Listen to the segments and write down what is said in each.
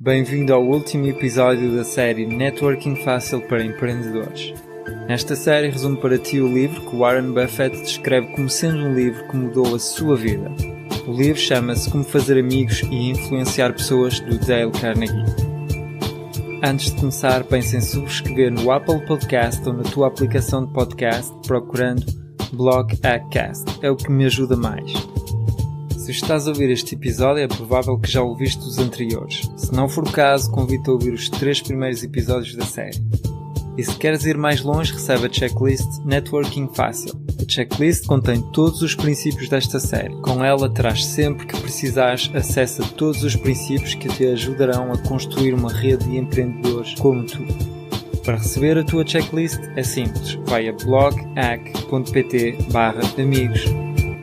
Bem-vindo ao último episódio da série Networking Fácil para Empreendedores. Nesta série resumo para ti o livro que Warren Buffett descreve como sendo um livro que mudou a sua vida. O livro chama-se Como Fazer Amigos e Influenciar Pessoas, do Dale Carnegie. Antes de começar, pense em subscrever no Apple Podcast ou na tua aplicação de podcast procurando Blog Hackcast. É o que me ajuda mais. Se estás a ouvir este episódio, é provável que já ouviste os anteriores. Se não for o caso, convido-te a ouvir os 3 primeiros episódios da série. E se queres ir mais longe, recebe a checklist Networking Fácil. A checklist contém todos os princípios desta série. Com ela terás sempre que precisares acesso a todos os princípios que te ajudarão a construir uma rede de empreendedores como tu. Para receber a tua checklist é simples. Vai a bloghack.pt/amigos.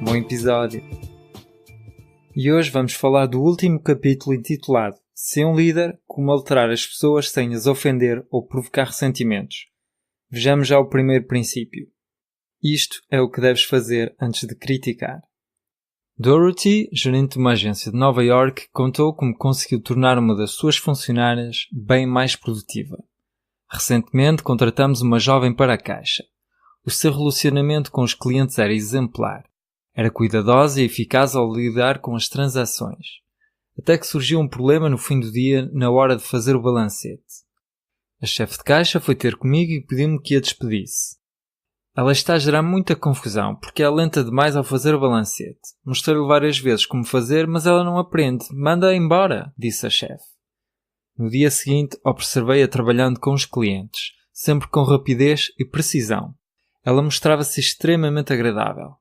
Bom episódio! E hoje vamos falar do último capítulo intitulado Ser um líder, como alterar as pessoas sem as ofender ou provocar ressentimentos. Vejamos já o primeiro princípio. Isto é o que deves fazer antes de criticar. Dorothy, gerente de uma agência de Nova York, contou como conseguiu tornar uma das suas funcionárias bem mais produtiva. Recentemente contratamos uma jovem para a caixa. O seu relacionamento com os clientes era exemplar. Era cuidadosa e eficaz ao lidar com as transações. Até que surgiu um problema no fim do dia, na hora de fazer o balancete. A chefe de caixa foi ter comigo e pediu-me que a despedisse. Ela está a gerar muita confusão, porque é lenta demais ao fazer o balancete. Mostrei-lhe várias vezes como fazer, mas ela não aprende. Manda-a embora, disse a chefe. No dia seguinte, observei-a trabalhando com os clientes, sempre com rapidez e precisão. Ela mostrava-se extremamente agradável.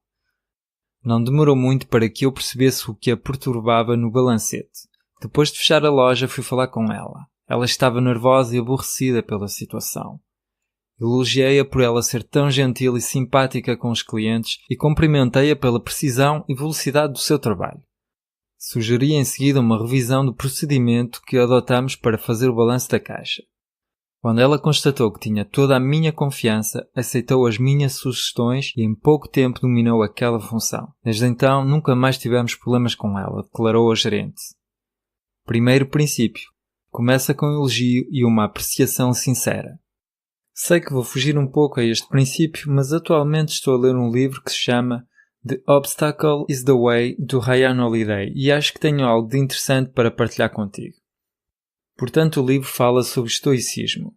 Não demorou muito para que eu percebesse o que a perturbava no balancete. Depois de fechar a loja, fui falar com ela. Ela estava nervosa e aborrecida pela situação. Elogiei-a por ela ser tão gentil e simpática com os clientes e cumprimentei-a pela precisão e velocidade do seu trabalho. Sugeri em seguida uma revisão do procedimento que adotamos para fazer o balanço da caixa. Quando ela constatou que tinha toda a minha confiança, aceitou as minhas sugestões e em pouco tempo dominou aquela função. Desde então, nunca mais tivemos problemas com ela, declarou a gerente. Primeiro princípio. Começa com um elogio e uma apreciação sincera. Sei que vou fugir um pouco a este princípio, mas atualmente estou a ler um livro que se chama The Obstacle is the Way, do Ryan Holiday, e acho que tenho algo de interessante para partilhar contigo. Portanto, o livro fala sobre estoicismo.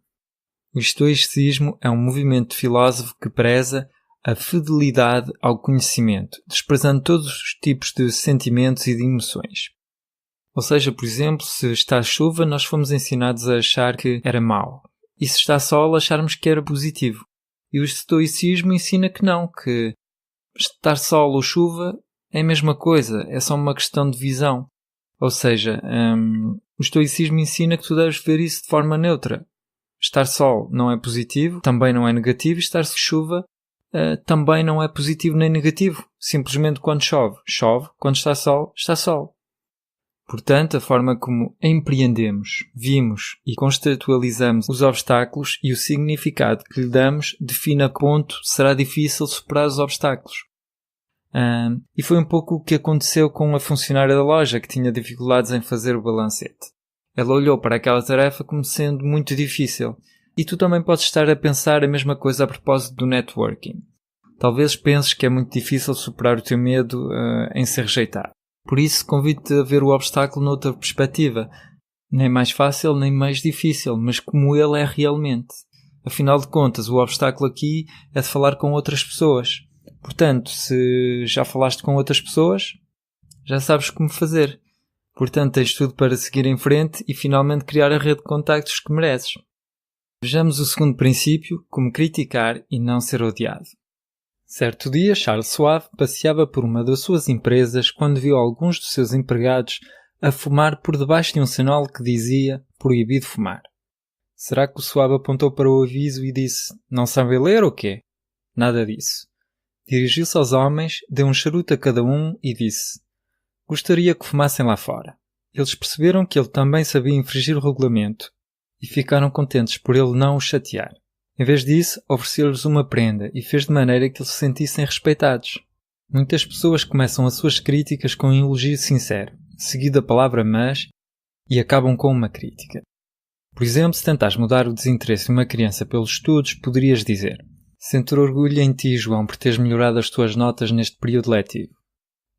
O estoicismo é um movimento de filósofo que preza a fidelidade ao conhecimento, desprezando todos os tipos de sentimentos e de emoções. Ou seja, por exemplo, se está chuva, nós fomos ensinados a achar que era mau. E se está sol, acharmos que era positivo. E o estoicismo ensina que não, que estar sol ou chuva é a mesma coisa, é só uma questão de visão. Ou seja, o estoicismo ensina que tu deves ver isso de forma neutra. Estar sol não é positivo, também não é negativo, e estar chuva também não é positivo nem negativo. Simplesmente quando chove, chove, quando está sol, está sol. Portanto, a forma como empreendemos, vimos e contextualizamos os obstáculos e o significado que lhe damos define a que ponto será difícil superar os obstáculos. E foi um pouco o que aconteceu com a funcionária da loja que tinha dificuldades em fazer o balancete. Ela olhou para aquela tarefa como sendo muito difícil. E tu também podes estar a pensar a mesma coisa a propósito do networking. Talvez penses que é muito difícil superar o teu medo em ser rejeitado. Por isso, convido-te a ver o obstáculo noutra perspectiva. Nem mais fácil, nem mais difícil, mas como ele é realmente. Afinal de contas, o obstáculo aqui é de falar com outras pessoas. Portanto, se já falaste com outras pessoas, já sabes como fazer. Portanto, tens tudo para seguir em frente e finalmente criar a rede de contactos que mereces. Vejamos o segundo princípio, como criticar e não ser odiado. Certo dia, Charles Schwab passeava por uma das suas empresas quando viu alguns dos seus empregados a fumar por debaixo de um sinal que dizia proibido fumar. Será que o Schwab apontou para o aviso e disse, não sabem ler ou quê? Nada disso. Dirigiu-se aos homens, deu um charuto a cada um e disse, gostaria que fumassem lá fora. Eles perceberam que ele também sabia infringir o regulamento e ficaram contentes por ele não os chatear. Em vez disso, ofereceu-lhes uma prenda e fez de maneira que eles se sentissem respeitados. Muitas pessoas começam as suas críticas com um elogio sincero, seguido da palavra mas, e acabam com uma crítica. Por exemplo, se tentares mudar o desinteresse de uma criança pelos estudos, poderias dizer: sinto orgulho em ti, João, por teres melhorado as tuas notas neste período letivo.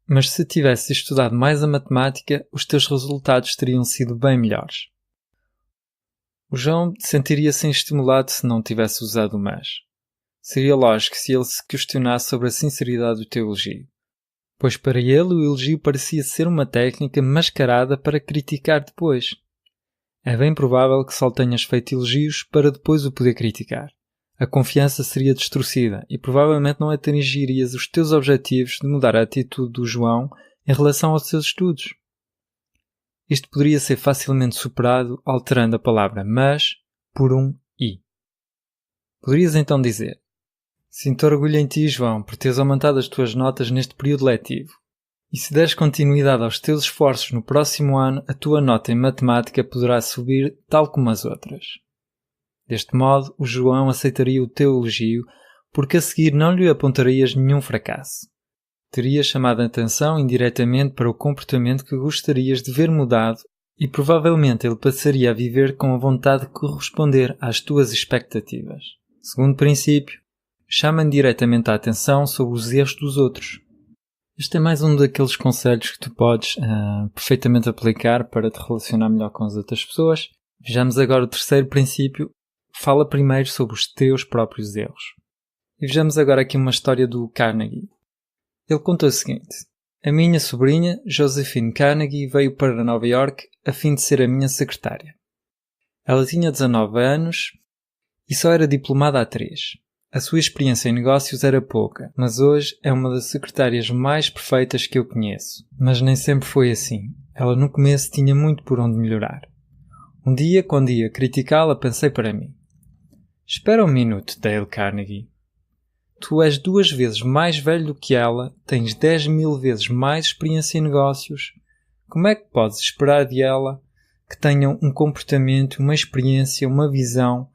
Mas se tivesses estudado mais a matemática, os teus resultados teriam sido bem melhores. O João sentiria-se estimulado se não tivesse usado o mas. Seria lógico se ele se questionasse sobre a sinceridade do teu elogio, pois para ele o elogio parecia ser uma técnica mascarada para criticar depois. É bem provável que só tenhas feito elogios para depois o poder criticar. A confiança seria distorcida e provavelmente não atingirias os teus objetivos de mudar a atitude do João em relação aos seus estudos. Isto poderia ser facilmente superado alterando a palavra mas por um e. Poderias então dizer: sinto orgulho em ti, João, por teres aumentado as tuas notas neste período letivo. E se deres continuidade aos teus esforços no próximo ano, a tua nota em matemática poderá subir tal como as outras. Deste modo, o João aceitaria o teu elogio, porque a seguir não lhe apontarias nenhum fracasso. Terias chamado a atenção indiretamente para o comportamento que gostarias de ver mudado e provavelmente ele passaria a viver com a vontade de corresponder às tuas expectativas. Segundo princípio, chama diretamente a atenção sobre os erros dos outros. Este é mais um daqueles conselhos que tu podes perfeitamente aplicar para te relacionar melhor com as outras pessoas. Vejamos agora o terceiro princípio. Fala primeiro sobre os teus próprios erros. E vejamos agora aqui uma história do Carnegie. Ele contou o seguinte: a minha sobrinha, Josephine Carnegie, veio para Nova York a fim de ser a minha secretária. Ela tinha 19 anos e só era diplomada há 3. A sua experiência em negócios era pouca, mas hoje é uma das secretárias mais perfeitas que eu conheço. Mas nem sempre foi assim. Ela no começo tinha muito por onde melhorar. Um dia, quando ia criticá-la, pensei para mim: espera um minuto, Dale Carnegie. Tu és 2 vezes mais velho do que ela, tens 10.000 vezes mais experiência em negócios. Como é que podes esperar de ela que tenha um comportamento, uma experiência, uma visão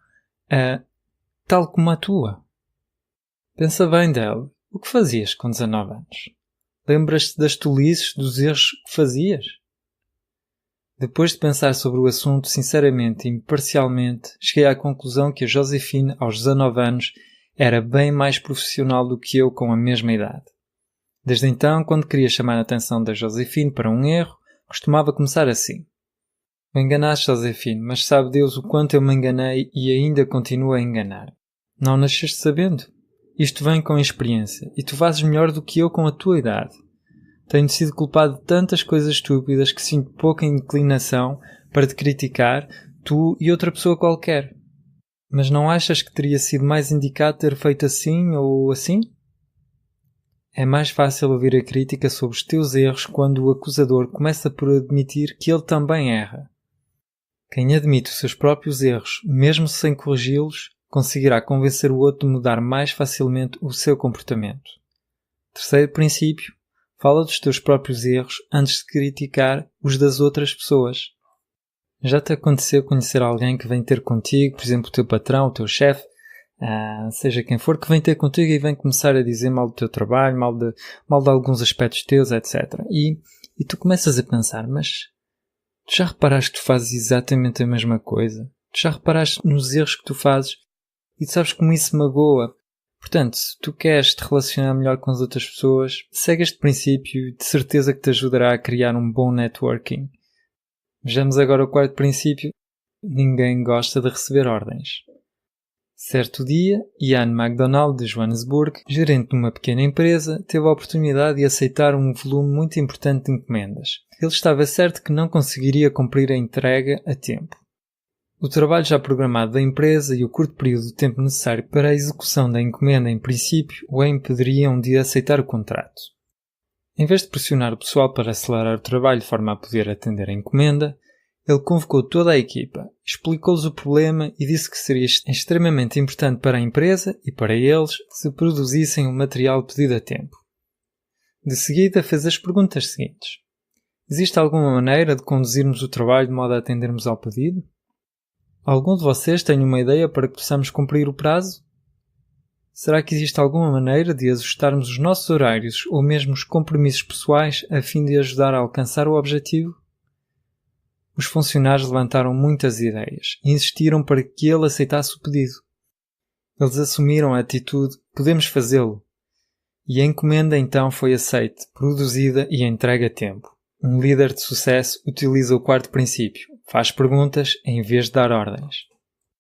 tal como a tua? Pensa bem, Dale, o que fazias com 19 anos? Lembras-te das tolices, dos erros que fazias? Depois de pensar sobre o assunto sinceramente e imparcialmente, cheguei à conclusão que a Josephine, aos 19 anos, era bem mais profissional do que eu com a mesma idade. Desde então, quando queria chamar a atenção da Josephine para um erro, costumava começar assim: me enganaste, Josephine, mas sabe Deus o quanto eu me enganei e ainda continuo a enganar. Não nasceste sabendo? Isto vem com experiência, e tu fazes melhor do que eu com a tua idade. Tenho sido culpado de tantas coisas estúpidas que sinto pouca inclinação para te criticar, tu e outra pessoa qualquer. Mas não achas que teria sido mais indicado ter feito assim ou assim? É mais fácil ouvir a crítica sobre os teus erros quando o acusador começa por admitir que ele também erra. Quem admite os seus próprios erros, mesmo sem corrigi-los, conseguirá convencer o outro de mudar mais facilmente o seu comportamento. Terceiro princípio: fala dos teus próprios erros antes de criticar os das outras pessoas. Já te aconteceu conhecer alguém que vem ter contigo, por exemplo, o teu patrão, o teu chefe, seja quem for, que vem ter contigo e vem começar a dizer mal do teu trabalho, mal de alguns aspectos teus, etc. E tu começas a pensar: mas tu já reparaste que tu fazes exatamente a mesma coisa? Tu já reparaste nos erros que tu fazes? E tu sabes como isso magoa? Portanto, se tu queres te relacionar melhor com as outras pessoas, segue este princípio e de certeza que te ajudará a criar um bom networking. Vejamos agora o quarto princípio. Ninguém gosta de receber ordens. Certo dia, Ian MacDonald de Johannesburg, gerente de uma pequena empresa, teve a oportunidade de aceitar um volume muito importante de encomendas. Ele estava certo que não conseguiria cumprir a entrega a tempo. O trabalho já programado da empresa e o curto período de tempo necessário para a execução da encomenda, em princípio, o impediriam de aceitar o contrato. Em vez de pressionar o pessoal para acelerar o trabalho de forma a poder atender a encomenda, ele convocou toda a equipa, explicou-lhes o problema e disse que seria extremamente importante para a empresa e para eles se produzissem o material pedido a tempo. De seguida fez as perguntas seguintes: existe alguma maneira de conduzirmos o trabalho de modo a atendermos ao pedido? Algum de vocês tem uma ideia para que possamos cumprir o prazo? Será que existe alguma maneira de ajustarmos os nossos horários ou mesmo os compromissos pessoais a fim de ajudar a alcançar o objetivo? Os funcionários levantaram muitas ideias e insistiram para que ele aceitasse o pedido. Eles assumiram a atitude "podemos fazê-lo", e a encomenda então foi aceita, produzida e entregue a tempo. Um líder de sucesso utiliza o quarto princípio: faz perguntas em vez de dar ordens.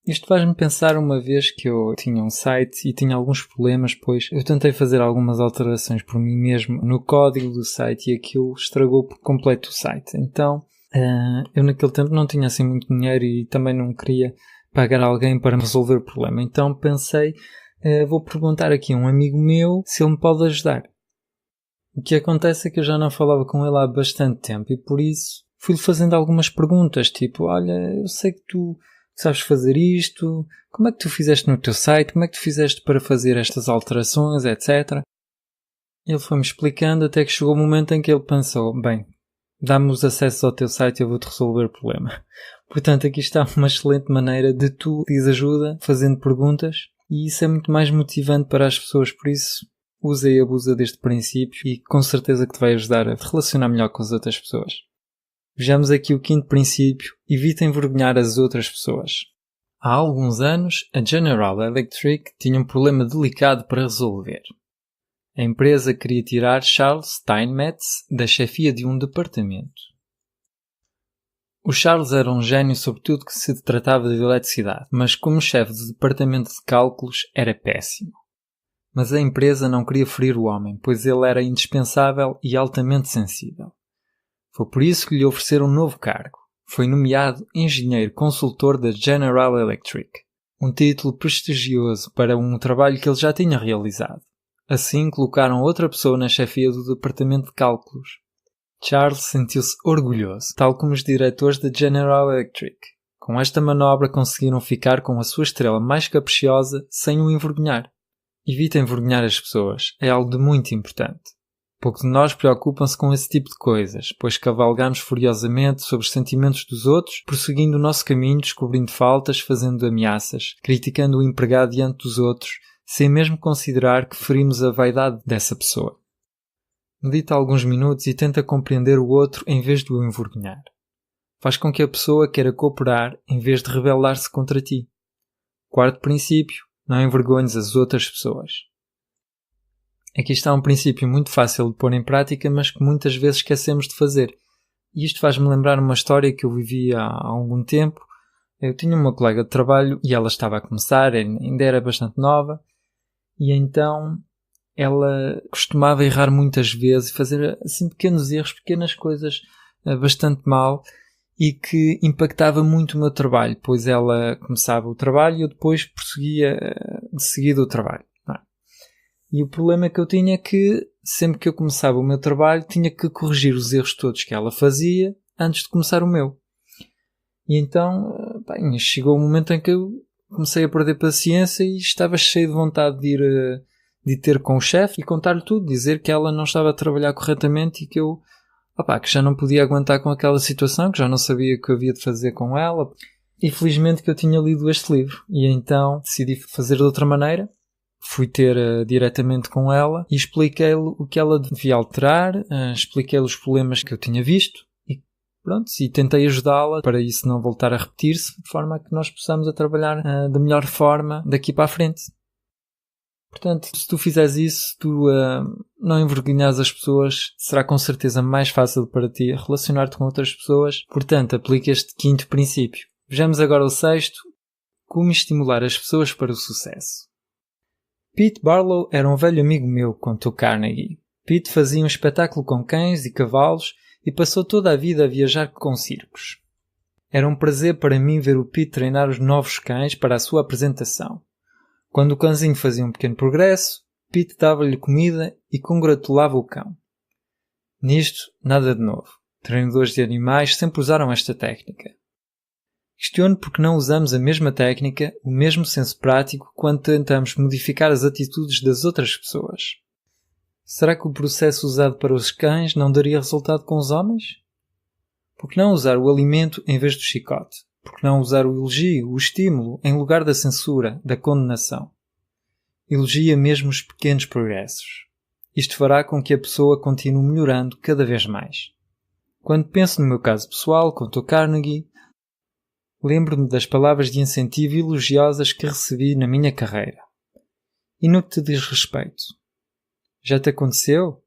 Isto faz-me pensar uma vez que eu tinha um site e tinha alguns problemas, pois eu tentei fazer algumas alterações por mim mesmo no código do site e aquilo estragou por completo o site. Então, eu naquele tempo não tinha assim muito dinheiro e também não queria pagar alguém para me resolver o problema. Então pensei, vou perguntar aqui a um amigo meu se ele me pode ajudar. O que acontece é que eu já não falava com ele há bastante tempo e por isso fui-lhe fazendo algumas perguntas, tipo, olha, eu sei que tu sabes fazer isto, como é que tu fizeste no teu site, como é que tu fizeste para fazer estas alterações, etc. Ele foi-me explicando até que chegou o momento em que ele pensou, bem, dá-me os acessos ao teu site e eu vou-te resolver o problema. Portanto, aqui está uma excelente maneira de tu pedir ajuda, fazendo perguntas, e isso é muito mais motivante para as pessoas, por isso usa e abusa deste princípio e com certeza que te vai ajudar a te relacionar melhor com as outras pessoas. Vejamos aqui o quinto princípio: evita envergonhar as outras pessoas. Há alguns anos, a General Electric tinha um problema delicado para resolver. A empresa queria tirar Charles Steinmetz da chefia de um departamento. O Charles era um gênio sobre tudo que se tratava de eletricidade, mas como chefe do departamento de cálculos era péssimo. Mas a empresa não queria ferir o homem, pois ele era indispensável e altamente sensível. Foi por isso que lhe ofereceram um novo cargo. Foi nomeado engenheiro consultor da General Electric, um título prestigioso para um trabalho que ele já tinha realizado. Assim, colocaram outra pessoa na chefia do departamento de cálculos. Charles sentiu-se orgulhoso, tal como os diretores da General Electric. Com esta manobra conseguiram ficar com a sua estrela mais caprichosa sem o envergonhar. Evita envergonhar as pessoas, é algo de muito importante. Pouco de nós preocupam-se com esse tipo de coisas, pois cavalgamos furiosamente sobre os sentimentos dos outros, prosseguindo o nosso caminho, descobrindo faltas, fazendo ameaças, criticando o empregado diante dos outros, sem mesmo considerar que ferimos a vaidade dessa pessoa. Medita alguns minutos e tenta compreender o outro em vez de o envergonhar. Faz com que a pessoa queira cooperar em vez de rebelar-se contra ti. Quarto princípio: não envergonhes as outras pessoas. Aqui está um princípio muito fácil de pôr em prática, mas que muitas vezes esquecemos de fazer. E isto faz-me lembrar uma história que eu vivi há algum tempo. Eu tinha uma colega de trabalho e ela estava a começar, ainda era bastante nova, e então ela costumava errar muitas vezes, fazer assim pequenos erros, pequenas coisas bastante mal e que impactava muito o meu trabalho, pois ela começava o trabalho e eu depois prosseguia de seguida o trabalho. E o problema que eu tinha é que sempre que eu começava o meu trabalho tinha que corrigir os erros todos que ela fazia antes de começar o meu. E então, chegou o momento em que eu comecei a perder paciência e estava cheio de vontade de ter com o chefe e contar-lhe tudo, dizer que ela não estava a trabalhar corretamente e que eu que já não podia aguentar com aquela situação, que já não sabia o que eu havia de fazer com ela. E felizmente que eu tinha lido este livro e então decidi fazer de outra maneira. Fui ter diretamente com ela e expliquei-lhe o que ela devia alterar, expliquei-lhe os problemas que eu tinha visto e pronto, e tentei ajudá-la para isso não voltar a repetir-se, de forma a que nós possamos a trabalhar da melhor forma daqui para a frente. Portanto, se tu fizeres isso, tu não envergonhas as pessoas, será com certeza mais fácil para ti relacionar-te com outras pessoas. Portanto, aplica este quinto princípio. Vejamos agora o sexto: como estimular as pessoas para o sucesso. Pete Barlow era um velho amigo meu, contou Carnegie. Pete fazia um espetáculo com cães e cavalos e passou toda a vida a viajar com circos. Era um prazer para mim ver o Pete treinar os novos cães para a sua apresentação. Quando o cãozinho fazia um pequeno progresso, Pete dava-lhe comida e congratulava o cão. Nisto, nada de novo. Treinadores de animais sempre usaram esta técnica. Questiono porque não usamos a mesma técnica, o mesmo senso prático, quando tentamos modificar as atitudes das outras pessoas. Será que o processo usado para os cães não daria resultado com os homens? Por que não usar o alimento em vez do chicote? Por que não usar o elogio, o estímulo, em lugar da censura, da condenação? Elogia mesmo os pequenos progressos. Isto fará com que a pessoa continue melhorando cada vez mais. Quando penso no meu caso pessoal, contou Carnegie, lembro-me das palavras de incentivo elogiosas que recebi na minha carreira. E no que te diz respeito? Já te aconteceu?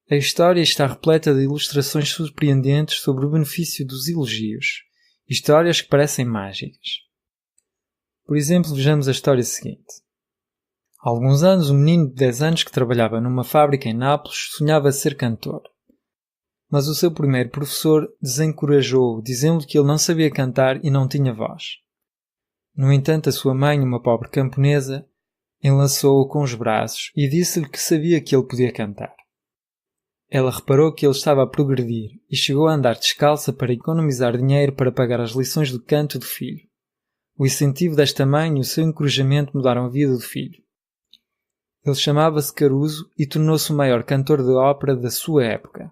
A história está repleta de ilustrações surpreendentes sobre o benefício dos elogios. Histórias que parecem mágicas. Por exemplo, vejamos a história seguinte. Há alguns anos, um menino de 10 anos que trabalhava numa fábrica em Nápoles sonhava ser cantor. Mas o seu primeiro professor desencorajou-o, dizendo-lhe que ele não sabia cantar e não tinha voz. No entanto, a sua mãe, uma pobre camponesa, enlaçou-o com os braços e disse-lhe que sabia que ele podia cantar. Ela reparou que ele estava a progredir e chegou a andar descalça para economizar dinheiro para pagar as lições de canto do filho. O incentivo desta mãe e o seu encorajamento mudaram a vida do filho. Ele chamava-se Caruso e tornou-se o maior cantor de ópera da sua época.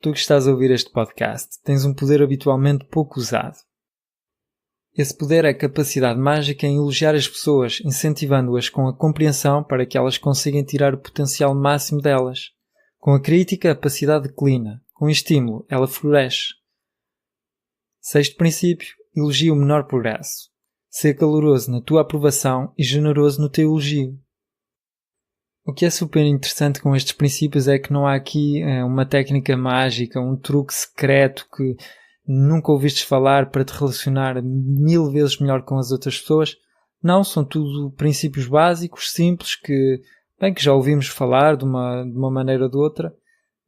Tu que estás a ouvir este podcast, tens um poder habitualmente pouco usado. Esse poder é a capacidade mágica em elogiar as pessoas, incentivando-as com a compreensão para que elas consigam tirar o potencial máximo delas. Com a crítica, a capacidade declina. Com o estímulo, ela floresce. Sexto princípio, elogia o menor progresso. Ser caloroso na tua aprovação e generoso no teu elogio. O que é super interessante com estes princípios é que não há aqui uma técnica mágica, um truque secreto que nunca ouvistes falar para te relacionar 1000 vezes melhor com as outras pessoas. Não, são tudo princípios básicos, simples, que já ouvimos falar de uma maneira ou de outra,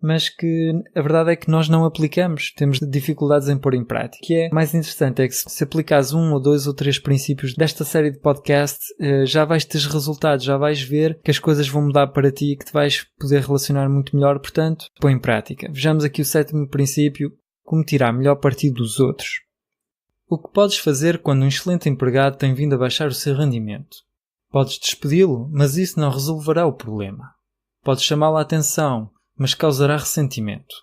mas que a verdade é que nós não aplicamos, temos dificuldades em pôr em prática. O que é mais interessante é que se aplicares 1 ou 2 ou 3 princípios desta série de podcast, já vais ter resultados, já vais ver que as coisas vão mudar para ti e que te vais poder relacionar muito melhor, portanto, põe em prática. Vejamos aqui o 7º princípio, como tirar melhor partido dos outros. O que podes fazer quando um excelente empregado tem vindo a baixar o seu rendimento? Podes despedi-lo, mas isso não resolverá o problema. Podes chamá-lo a atenção, mas causará ressentimento.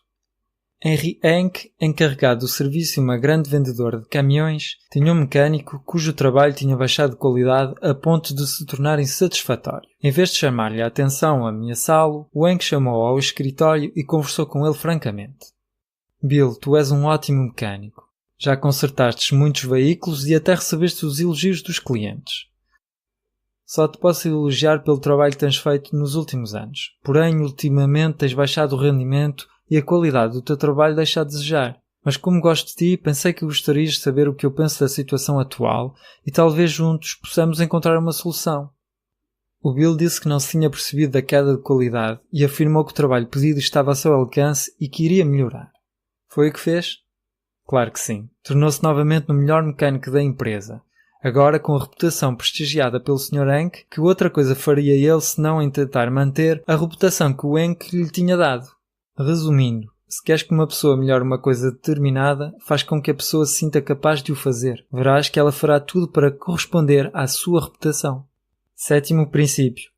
Henry Henke, encarregado do serviço de uma grande vendedora de caminhões, tinha um mecânico cujo trabalho tinha baixado de qualidade a ponto de se tornar insatisfatório. Em vez de chamar-lhe a atenção ou ameaçá-lo, o Henke chamou-o ao escritório e conversou com ele francamente. Bill, tu és um ótimo mecânico. Já consertaste muitos veículos e até recebeste os elogios dos clientes. Só te posso elogiar pelo trabalho que tens feito nos últimos anos. Porém, ultimamente tens baixado o rendimento e a qualidade do teu trabalho deixa a desejar. Mas como gosto de ti, pensei que gostarias de saber o que eu penso da situação atual e talvez juntos possamos encontrar uma solução. O Bill disse que não se tinha percebido da queda de qualidade e afirmou que o trabalho pedido estava ao seu alcance e que iria melhorar. Foi o que fez? Claro que sim. Tornou-se novamente no melhor mecânico da empresa. Agora com a reputação prestigiada pelo Sr. Henke, que outra coisa faria ele senão em tentar manter a reputação que o Henke lhe tinha dado. Resumindo, se queres que uma pessoa melhore uma coisa determinada, faz com que a pessoa se sinta capaz de o fazer. Verás que ela fará tudo para corresponder à sua reputação. 7º princípio.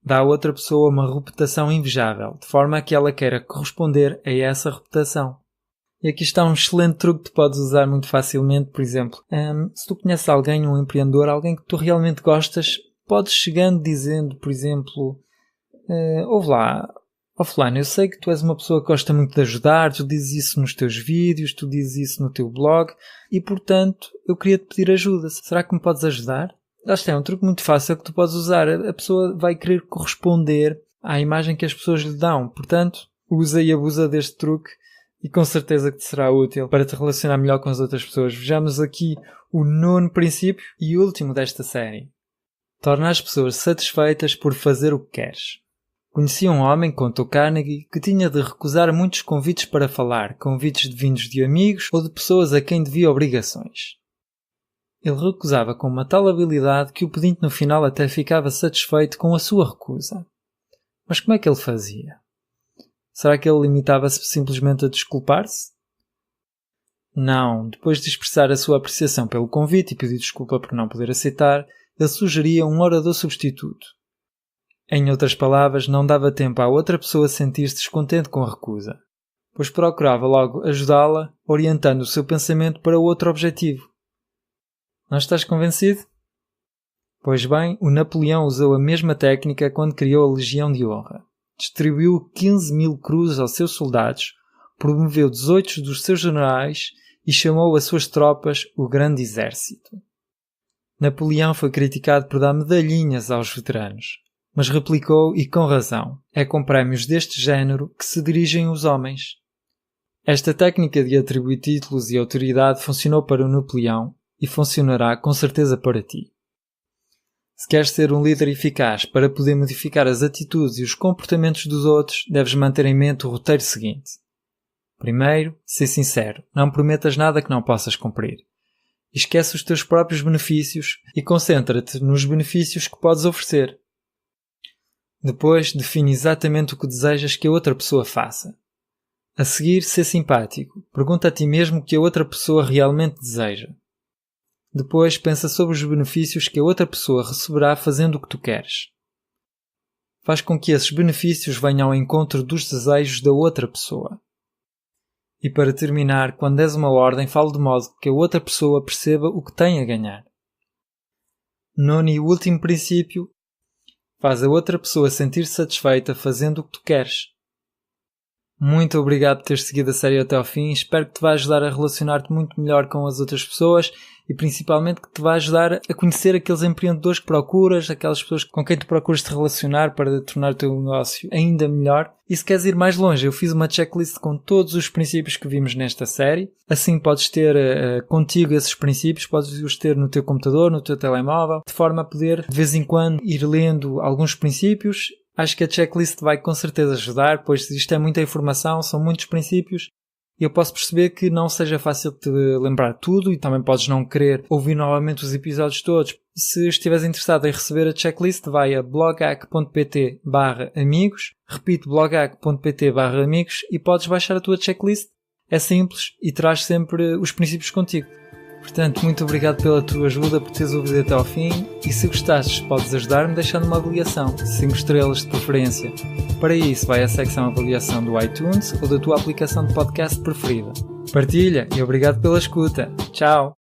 Dá a outra pessoa uma reputação invejável, de forma a que ela queira corresponder a essa reputação. E aqui está um excelente truque que tu podes usar muito facilmente. Por exemplo, se tu conheces alguém, um empreendedor, alguém que tu realmente gostas, podes chegando dizendo, por exemplo, ouve lá, fulano, eu sei que tu és uma pessoa que gosta muito de ajudar, tu dizes isso nos teus vídeos, tu dizes isso no teu blog, e portanto eu queria te pedir ajuda. Será que me podes ajudar? Isto é um truque muito fácil que tu podes usar. A pessoa vai querer corresponder à imagem que as pessoas lhe dão. Portanto, usa e abusa deste truque e com certeza que te será útil para te relacionar melhor com as outras pessoas. Vejamos aqui o 9º princípio e último desta série. Torna as pessoas satisfeitas por fazer o que queres. Conheci um homem, contou Carnegie, que tinha de recusar muitos convites para falar, convites vindos de amigos ou de pessoas a quem devia obrigações. Ele recusava com uma tal habilidade que o pedinte no final até ficava satisfeito com a sua recusa. Mas como é que ele fazia? Será que ele limitava-se simplesmente a desculpar-se? Não, depois de expressar a sua apreciação pelo convite e pedir desculpa por não poder aceitar, ele sugeria um orador substituto. Em outras palavras, não dava tempo à outra pessoa sentir-se descontente com a recusa, pois procurava logo ajudá-la, orientando o seu pensamento para outro objetivo. Não estás convencido? Pois bem, o Napoleão usou a mesma técnica quando criou a Legião de Honra. Distribuiu 15.000 cruzes aos seus soldados, promoveu 18 dos seus generais e chamou as suas tropas o Grande Exército. Napoleão foi criticado por dar medalhinhas aos veteranos, mas replicou, e com razão, é com prémios deste género que se dirigem os homens. Esta técnica de atribuir títulos e autoridade funcionou para o Napoleão e funcionará com certeza para ti. Se queres ser um líder eficaz para poder modificar as atitudes e os comportamentos dos outros, deves manter em mente o roteiro seguinte. Primeiro, ser sincero. Não prometas nada que não possas cumprir. Esquece os teus próprios benefícios e concentra-te nos benefícios que podes oferecer. Depois, define exatamente o que desejas que a outra pessoa faça. A seguir, ser simpático. Pergunta a ti mesmo o que a outra pessoa realmente deseja. Depois, pensa sobre os benefícios que a outra pessoa receberá fazendo o que tu queres. Faz com que esses benefícios venham ao encontro dos desejos da outra pessoa. E para terminar, quando des uma ordem, fale de modo que a outra pessoa perceba o que tem a ganhar. Nono e último princípio, faz a outra pessoa sentir-se satisfeita fazendo o que tu queres. Muito obrigado por teres seguido a série até ao fim. Espero que te vá ajudar a relacionar-te muito melhor com as outras pessoas e principalmente que te vá ajudar a conhecer aqueles empreendedores que procuras, aquelas pessoas com quem tu procuras te relacionar para tornar o teu negócio ainda melhor. E se queres ir mais longe, eu fiz uma checklist com todos os princípios que vimos nesta série. Assim podes ter contigo esses princípios, podes os ter no teu computador, no teu telemóvel, de forma a poder de vez em quando ir lendo alguns princípios. Acho que a checklist vai com certeza ajudar, pois isto é muita informação, são muitos princípios e eu posso perceber que não seja fácil de te lembrar tudo e também podes não querer ouvir novamente os episódios todos. Se estiveres interessado em receber a checklist, vai a bloghack.pt/amigos, repito, bloghack.pt/amigos e podes baixar a tua checklist. É simples e traz sempre os princípios contigo. Portanto, muito obrigado pela tua ajuda, por teres ouvido até ao fim e se gostasses podes ajudar-me deixando uma avaliação, 5 estrelas de preferência. Para isso vai à secção avaliação do iTunes ou da tua aplicação de podcast preferida. Partilha e obrigado pela escuta. Tchau!